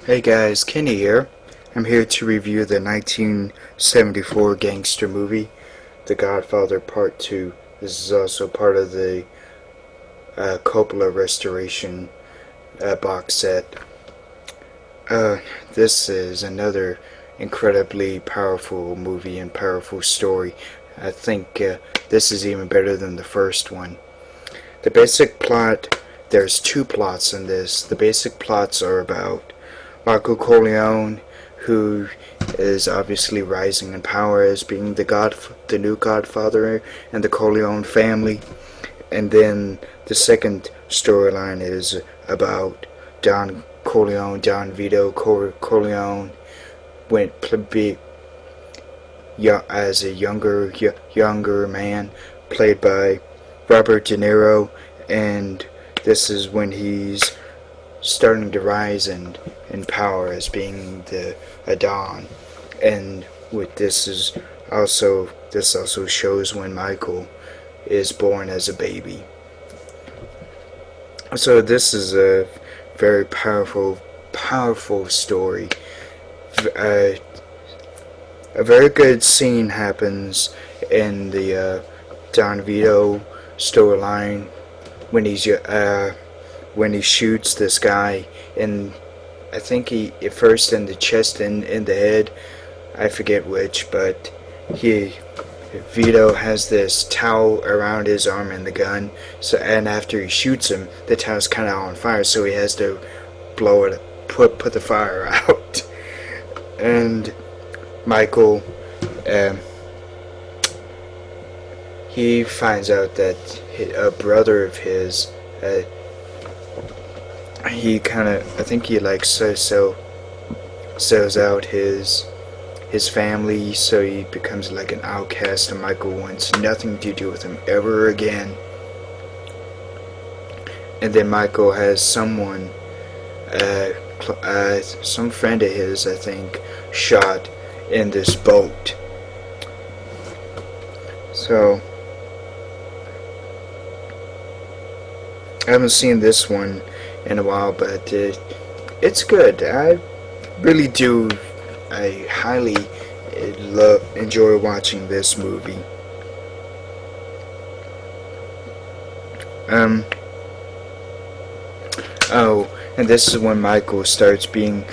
Hey guys, Kenny here. I'm here to review the 1974 gangster movie, The Godfather Part 2. This is also part of the Coppola restoration box set. This is another incredibly powerful movie and powerful story. I think this is even better than the first one. The basic plot, there's two plots in this. The basic plots are about Michael Corleone, who is obviously rising in power as being the new Godfather in the Corleone family. And then the second storyline is about Don Vito Corleone, as a younger man, played by Robert De Niro, and this is when he's starting to rise in power as being a Don. And with this also shows when Michael is born as a baby. So this is a very powerful story. A very good scene happens in the Don Vito storyline when he shoots this guy in, I think he first in the chest and in the head, I forget which, but Vito has this towel around his arm and the gun, and after he shoots him, the towel's kind of on fire, so he has to blow it, put the fire out. And Michael, he finds out that a brother of his, he sells out his family, so he becomes like an outcast, and Michael wants nothing to do with him ever again. And then Michael has someone, some friend of his, I think, shot in this boat. So I haven't seen this one in a while, but it's good. I really do. I highly enjoy watching this movie. Oh, and this is when Michael starts being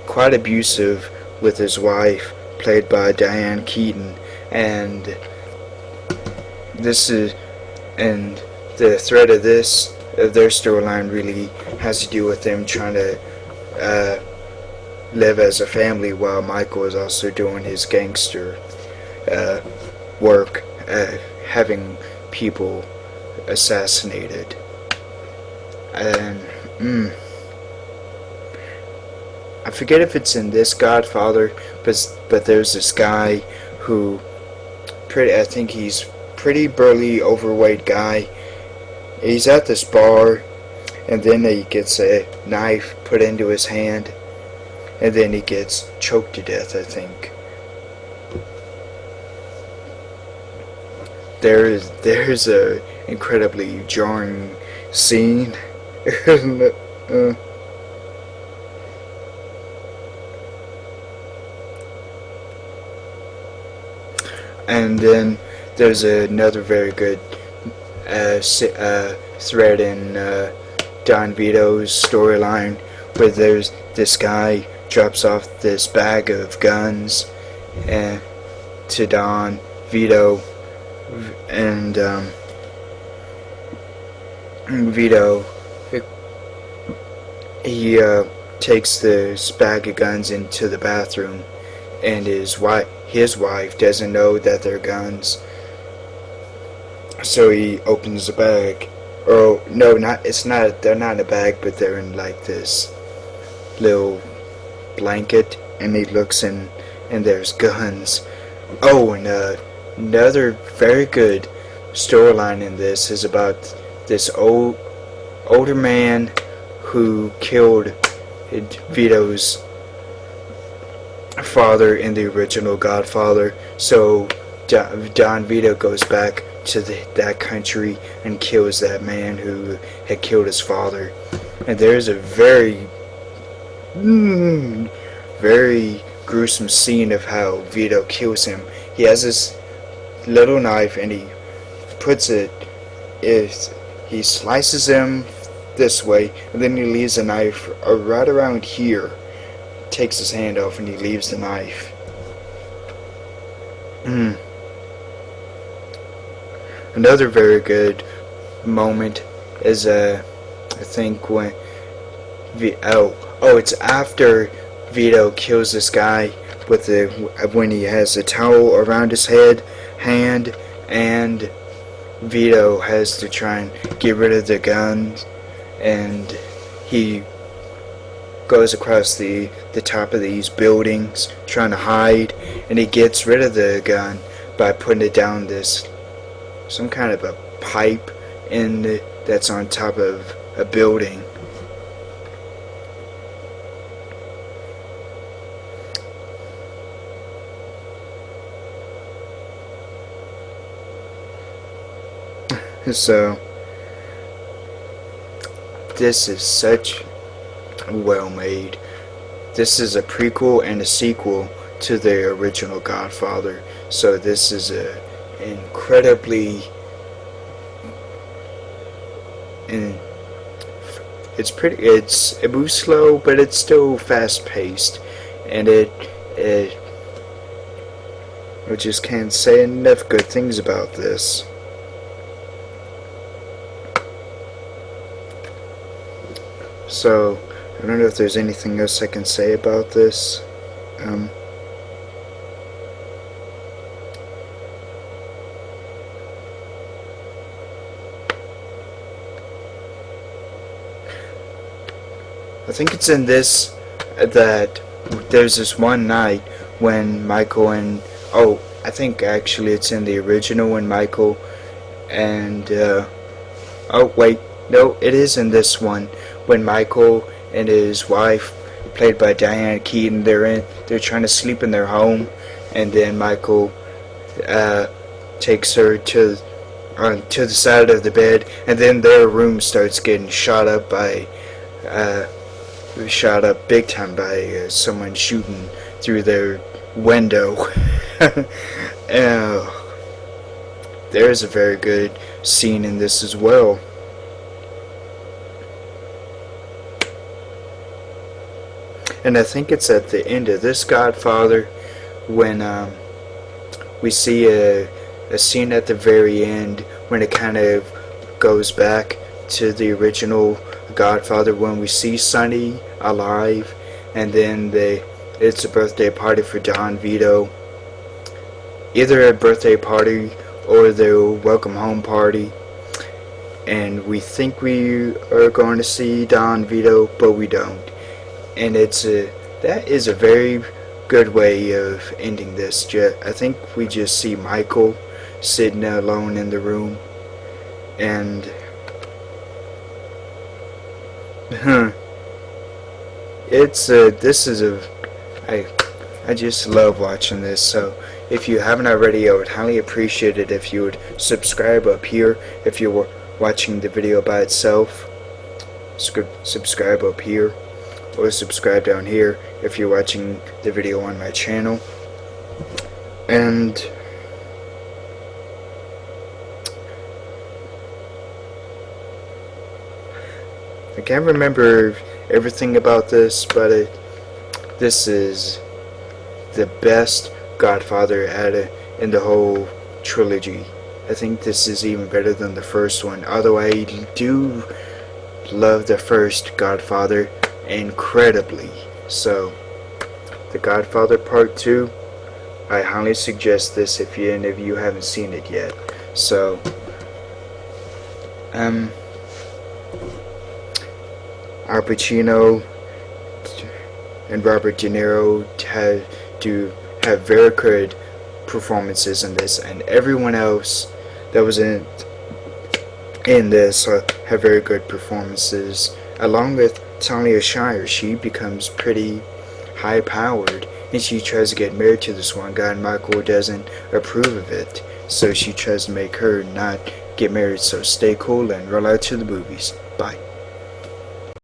quite abusive with his wife, played by Diane Keaton, and the thread of their storyline really has to do with them trying to live as a family while Michael is also doing his gangster work, having people assassinated. And I forget if it's in this Godfather, but there's this guy who I think he's pretty burly, overweight guy. He's at this bar, and then he gets a knife put into his hand, and then he gets choked to death, I think. There's a incredibly jarring scene. And then there's another very good thread in Don Vito's storyline, where there's this guy drops off this bag of guns to Don Vito, and Vito, he takes this bag of guns into the bathroom, and his wife doesn't know that they're guns. So he opens the bag. Oh no, they're not in a bag, but they're in like this little blanket, and he looks in, and there's guns. Oh, and another very good storyline in this is about this older man who killed Vito's father in the original Godfather. So Don Vito goes back to that country and kills that man who had killed his father. And there's a very Very gruesome scene of how Vito kills him. He has this little knife and he puts it, he slices him this way, and then he leaves the knife right around here. Takes his hand off and he leaves the knife. Another very good moment is I think when it's after Vito kills this guy with when he has a towel around his hand, and Vito has to try and get rid of the guns, and he goes across the top of these buildings trying to hide, and he gets rid of the gun by putting it down some kind of a pipe that's on top of a building. So this is such well made. This is a prequel and a sequel to the original Godfather. So this is a incredibly, and it moves slow, but it's still fast paced, and I just can't say enough good things about this. So I don't know if there's anything else I can say about this. I think it's in this that there's this one night when Michael and I think actually it's in the original when Michael and wait, no, it is in this one when Michael and his wife, played by Diane Keaton, they're trying to sleep in their home, and then Michael takes her to the side of the bed, and then their room starts getting shot up big time by someone shooting through their window. There's a very good scene in this as well. And I think it's at the end of this Godfather when we see a scene at the very end when it kind of goes back to the original Godfather, when we see Sonny alive, and then it's a birthday party for Don Vito. Either a birthday party or the welcome home party, and we think we are going to see Don Vito, but we don't. And that is a very good way of ending this. I think we just see Michael sitting alone in the room, and I just love watching this. So if you haven't already, I would highly appreciate it if you would subscribe up here. If you're watching the video by itself, subscribe up here, or subscribe down here if you're watching the video on my channel. And I can't remember everything about this, but this is the best Godfather in the whole trilogy. I think this is even better than the first one, although I do love the first Godfather incredibly. So The Godfather Part 2, I highly suggest this if any of you haven't seen it yet. So Al Pacino and Robert De Niro have very good performances in this, and everyone else that was in this have very good performances, along with Talia Shire. She becomes pretty high powered, and she tries to get married to this one guy, and Michael doesn't approve of it, so she tries to make her not get married. So stay cool and roll out to the movies. Bye.